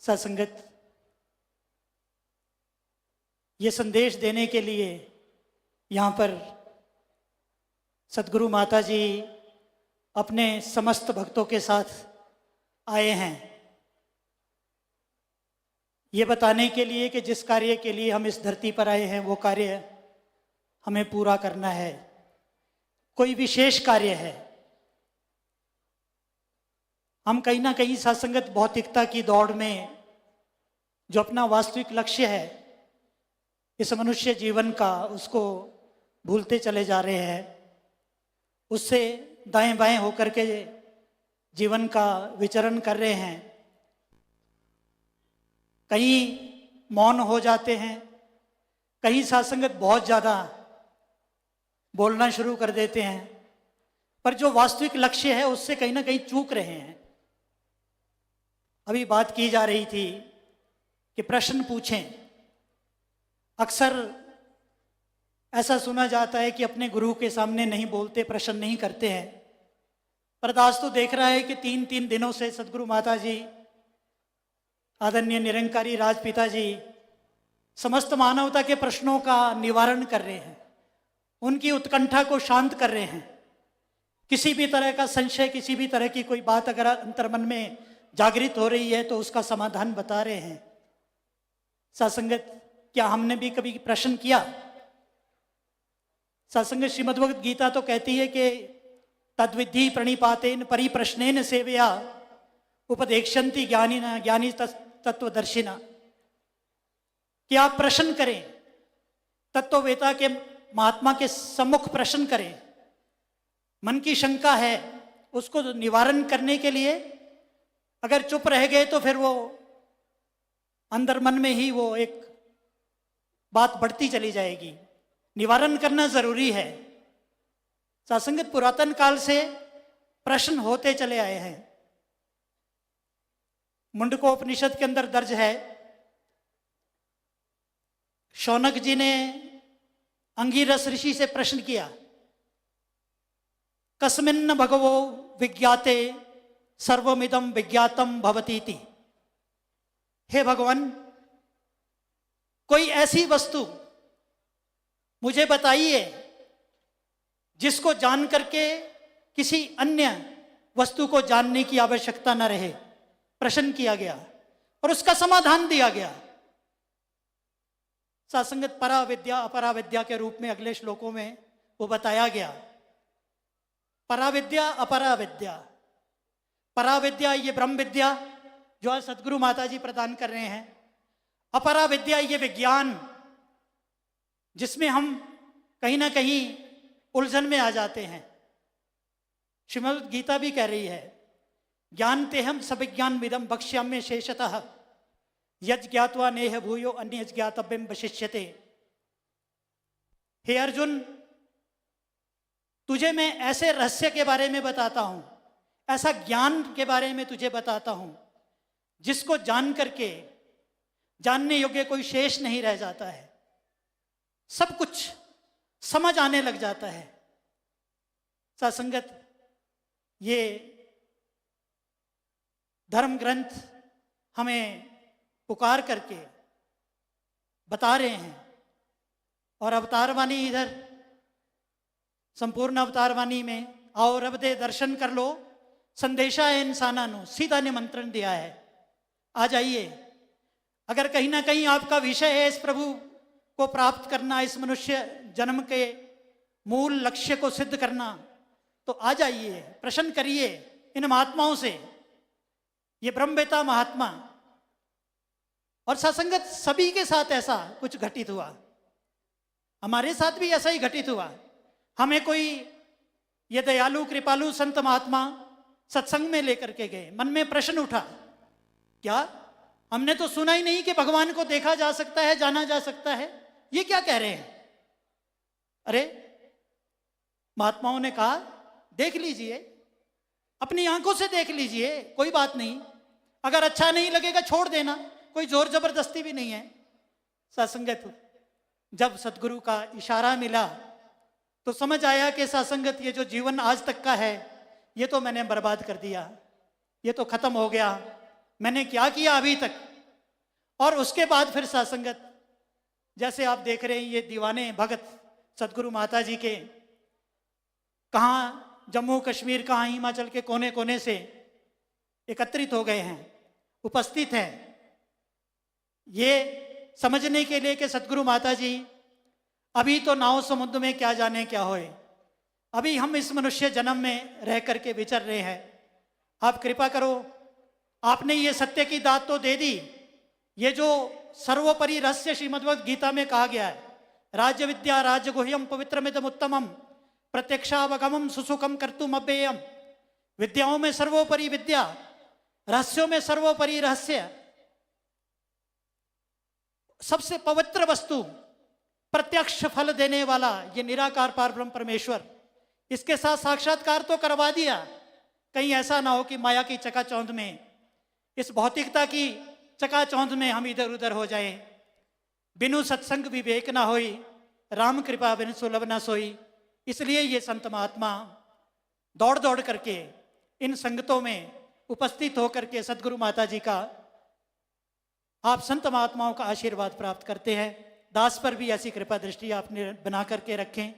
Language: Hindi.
सत्संगत, ये संदेश देने के लिए यहाँ पर सद्गुरु माता जी अपने समस्त भक्तों के साथ आए हैं, ये बताने के लिए कि जिस कार्य के लिए हम इस धरती पर आए हैं वो कार्य हमें पूरा करना है। कोई विशेष कार्य है। हम कहीं ना कहीं सत्संगत भौतिकता की दौड़ में जो अपना वास्तविक लक्ष्य है इस मनुष्य जीवन का, उसको भूलते चले जा रहे हैं। उससे दाएं बाएं होकर के जीवन का विचरण कर रहे हैं। कहीं मौन हो जाते हैं, कहीं सत्संगत बहुत ज़्यादा बोलना शुरू कर देते हैं, पर जो वास्तविक लक्ष्य है उससे कहीं ना कहीं चूक रहे हैं। अभी बात की जा रही थी कि प्रश्न पूछें। अक्सर ऐसा सुना जाता है कि अपने गुरु के सामने नहीं बोलते, प्रश्न नहीं करते हैं। पर दास तो देख रहा है कि 3 दिनों से सद्गुरु माता जी, आदरणीय निरंकारी राजपिता जी समस्त मानवता के प्रश्नों का निवारण कर रहे हैं, उनकी उत्कंठा को शांत कर रहे हैं। किसी भी तरह का संशय, किसी भी तरह की कोई बात अगर अंतर्मन में जागृत हो रही है तो उसका समाधान बता रहे हैं। सत्संगत, क्या हमने भी कभी प्रश्न किया? सत्संगत श्रीमद्भगवत गीता तो कहती है कि तद्विद्धि प्रणिपातेन परिप्रश्नेन सेवया उपदेक्षन्ति ज्ञानिना ज्ञानी तत्वदर्शिना, कि आप प्रश्न करें, तत्ववेता के महात्मा के सम्मुख प्रश्न करें। मन की शंका है उसको निवारण करने के लिए अगर चुप रह गए तो फिर वो अंदर मन में ही वो एक बात बढ़ती चली जाएगी। निवारण करना जरूरी है। सत्संगत, पुरातन काल से प्रश्न होते चले आए हैं। मुंडकोपनिषद के अंदर दर्ज है, शौनक जी ने अंगिरस ऋषि से प्रश्न किया, कस्मिन्न भगवो विज्ञाते सर्वमिदं विज्ञातम भवतीति। हे भगवान, कोई ऐसी वस्तु मुझे बताइए जिसको जान करके किसी अन्य वस्तु को जानने की आवश्यकता न रहे। प्रश्न किया गया और उसका समाधान दिया गया। सत्संगत, पराविद्या अपराविद्या के रूप में अगले श्लोकों में वो बताया गया। पराविद्या अपराविद्या, पराविद्या ये ब्रह्म विद्या जो आज सद्गुरु माता जी प्रदान कर रहे हैं। अपराविद्या ये विज्ञान जिसमें हम कहीं ना कहीं उलझन में आ जाते हैं। श्रीमद् गीता भी कह रही है, ज्ञानते हम सविज्ञान विदम भक्ष्याम्य शेषतः यज् ज्ञात्वा नेह भूयो अन्य ज्ञातव्यम वशिष्यते। हे अर्जुन, तुझे मैं ऐसे रहस्य के बारे में बताता हूं, ऐसा ज्ञान के बारे में तुझे बताता हूं जिसको जान करके जानने योग्य कोई शेष नहीं रह जाता है। सब कुछ समझ आने लग जाता है। सत्संगत, ये धर्म ग्रंथ हमें पुकार करके बता रहे हैं। और अवतारवाणी इधर संपूर्ण अवतारवाणी में आओ रब दे दर्शन कर लो, संदेशा है इंसाना नो, सीधा निमंत्रण दिया है। आ जाइए। अगर कहीं ना कहीं आपका विषय है इस प्रभु को प्राप्त करना, इस मनुष्य जन्म के मूल लक्ष्य को सिद्ध करना, तो आ जाइए, प्रश्न करिए इन महात्माओं से। ये ब्रह्मवेता महात्मा और सत्संगत, सभी के साथ ऐसा कुछ घटित हुआ। हमारे साथ भी ऐसा ही घटित हुआ। हमें कोई ये दयालु कृपालु संत महात्मा सत्संग में लेकर के गए। मन में प्रश्न उठा, क्या हमने तो सुना ही नहीं कि भगवान को देखा जा सकता है, जाना जा सकता है, ये क्या कह रहे हैं? अरे महात्माओं ने कहा, देख लीजिए, अपनी आंखों से देख लीजिए, कोई बात नहीं। अगर अच्छा नहीं लगेगा छोड़ देना, कोई जोर जबरदस्ती भी नहीं है। सत्संगत, जब सदगुरु का इशारा मिला तो समझ आया कि सत्संगत, ये जो जीवन आज तक का है ये तो मैंने बर्बाद कर दिया, ये तो खत्म हो गया। मैंने क्या किया अभी तक, और उसके बाद फिर सासंगत। जैसे आप देख रहे हैं ये दीवाने भगत सदगुरु माता जी के कहाँ जम्मू कश्मीर, कहाँ हिमाचल के कोने कोने से एकत्रित हो गए हैं, उपस्थित हैं, ये समझने के लिए कि सदगुरु माता जी अभी तो नाव समुद्र में क्या जाने क्या होए, अभी हम इस मनुष्य जन्म में रह करके विचर रहे हैं, आप कृपा करो, आपने ये सत्य की दात तो दे दी। ये जो सर्वोपरि रहस्य श्रीमद्भगवद गीता में कहा गया है, राज्य विद्या राज्य गुह्यम पवित्रमिदम उत्तमम प्रत्यक्षावगमम सुसुखम कर्तुम अव्ययम। विद्याओं में सर्वोपरि विद्या, रहस्यों में सर्वोपरि रहस्य, सबसे पवित्र वस्तु, प्रत्यक्ष फल देने वाला ये निराकार पारब्रह्म परमेश्वर, इसके साथ साक्षात्कार तो करवा दिया। कहीं ऐसा ना हो कि माया की चकाचौंध में, इस भौतिकता की चकाचौंध में हम इधर उधर हो जाएं। बिनु सत्संग विवेक ना होई, राम कृपा बिन सुलभ ना सोई। इसलिए ये संत महात्मा दौड़ दौड़ करके इन संगतों में उपस्थित होकर के सदगुरु माता जी का, आप संत महात्माओं का आशीर्वाद प्राप्त करते हैं। दास पर भी ऐसी कृपा दृष्टि आपने बना करके रखें।